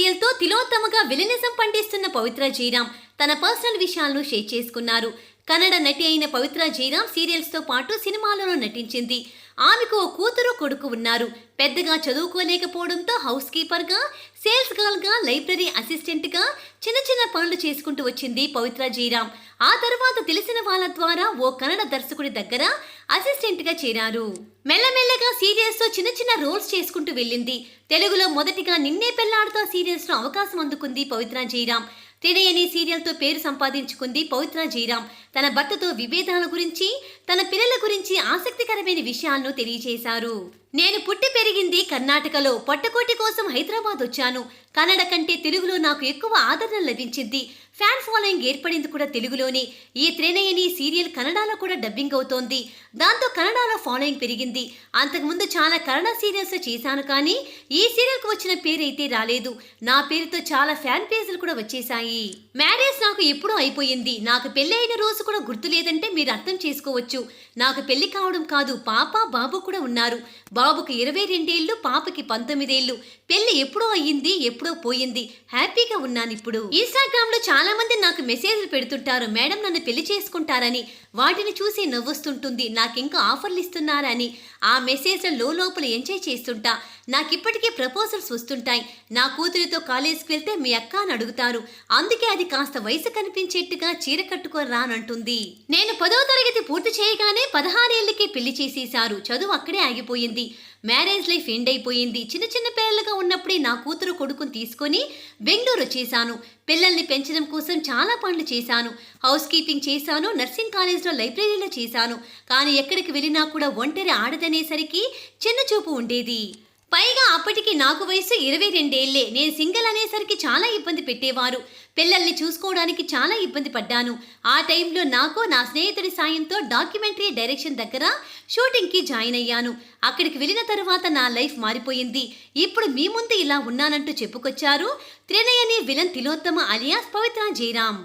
సీరియల్తో తిలోత్తమగా villainism పండిస్తున్న పవిత్ర జయరాం తన personal విషయాలను షేర్ చేసుకున్నారు. కన్నడ నటి అయిన పవిత్ర జయరాం సీరియల్స్తో పాటు సినిమాలను నటించింది. ఆమెకు ఓ కూతురు కొడుకు ఉన్నారు. పెద్దగా చదువుకోలేకపోవడంతో హౌస్ కీపర్గా, సేల్స్ గర్ల్గా, లైబ్రరీ అసిస్టెంట్గా చిన్న చిన్న పనులు చేసుకుంటూ వచ్చింది పవిత్ర జయరాం. ఆ తర్వాత తెలిసిన వాళ్ళ ద్వారా ఓ కన్నడ దర్శకుడి దగ్గర అసిస్టెంట్గా చేరారు. మెల్లమెల్లగా సీరియల్స్తో చిన్న చిన్న రోల్స్ చేసుకుంటూ వెళ్ళింది. తెలుగులో మొదటిగా నిన్నే పెళ్లాడుతా సీరియల్స్లో అవకాశం అందుకుంది పవిత్ర జయరాం. త్రినయని సీరియల్తో పేరు సంపాదించుకుంది పవిత్ర జయరాం. తన భర్తతో విభేదాల గురించి, తన పిల్లల గురించి ఆసక్తికరమైన విషయాలను తెలియజేశారు. నేను పుట్టి పెరిగింది కర్ణాటకలో. పట్టుకోటి కోసం హైదరాబాద్ వచ్చాను. కన్నడ కంటే తెలుగులో నాకు ఎక్కువ ఆదరణ లభించింది. ఫ్యాన్ ఫాలోయింగ్ ఏర్పడింది కూడా తెలుగులోనే. ఈ త్రినయని సీరియల్ కన్నడలో కూడా డబ్బింగ్ అవుతోంది. దాంతో కన్నడలో ఫాలోయింగ్ పెరిగింది. అంతకుముందు చాలా కన్నడ సీరియల్స్ చేశాను, కానీ ఈ సీరియల్కు వచ్చిన పేరైతే రాలేదు. నా పేరుతో చాలా ఫ్యాన్ పేజీలు కూడా వచ్చేసాయి. మ్యారేజ్ నాకు ఎప్పుడూ అయిపోయింది. నాకు పెళ్లి అయిన రోజు కూడా గుర్తులేదంటే మీరు అర్థం చేసుకోవచ్చు. నాకు పెళ్లి కావడం కాదు, పాప బాబు కూడా ఉన్నారు. బాబుకి 22 ఏళ్ళు, పాపకి 19 ఏళ్ళు. పెళ్లి ఎప్పుడో అయ్యింది, ఎప్పుడో పోయింది. హ్యాపీగా ఉన్నాను ఇప్పుడు. ఇన్స్టాగ్రామ్ లో చాలా మంది నాకు మెసేజ్లు పెడుతుంటారు, మేడం నన్ను పెళ్లి చేసుకుంటారని. వాటిని చూసి నవ్వొస్తుంటుంది, నాకింకా ఆఫర్లు ఇస్తున్నారని. ఆ మెసేజ్ల లోపల ఎంజాయ్ చేస్తుంటా. నాకిప్పటికీ ప్రపోజల్స్ వస్తుంటాయి. నా కూతురితో కాలేజీకి వెళ్తే మీ అక్క అని అడుగుతారు. అందుకే అది కాస్త వయసు కనిపించేట్టుగా చీర కట్టుకొని రానంటుంది. నేను 10వ తరగతి పూర్తి చేయగానే 16 ఏళ్లకి పెళ్లి చేసేశారు. చదువు అక్కడే ఆగిపోయింది. మ్యారేజ్ లైఫ్ ఎండ్ అయిపోయింది. చిన్న చిన్న పిల్లలుగా ఉన్నప్పుడే నా కూతురు కొడుకుని తీసుకొని బెంగళూరు వచ్చేసాను. పిల్లల్ని పెంచడం కోసం చాలా పనులు చేశాను. హౌస్ కీపింగ్ చేశాను, నర్సింగ్ కాలేజ్లో లైబ్రరీలో చేశాను. కానీ ఎక్కడికి వెళ్ళినా కూడా ఒంటరి ఆడదనేసరికి చిన్న చూపు ఉండేది. పైగా అప్పటికి నాకు వయసు 22 ఏళ్లే. నేను సింగిల్ అనేసరికి చాలా ఇబ్బంది పెట్టేవారు. పిల్లల్ని చూసుకోవడానికి చాలా ఇబ్బంది పడ్డాను. ఆ టైంలో నాకు నా స్నేహితుడి సాయంతో డాక్యుమెంటరీ డైరెక్షన్ దగ్గర షూటింగ్కి జాయిన్ అయ్యాను. అక్కడికి వెళ్ళిన తర్వాత నా లైఫ్ మారిపోయింది. ఇప్పుడు మీ ముందు ఇలా ఉన్నానంటూ చెప్పుకొచ్చారు త్రినయని విలన్ తిలోత్తమ అలియాస్ పవిత్ర జయరాం.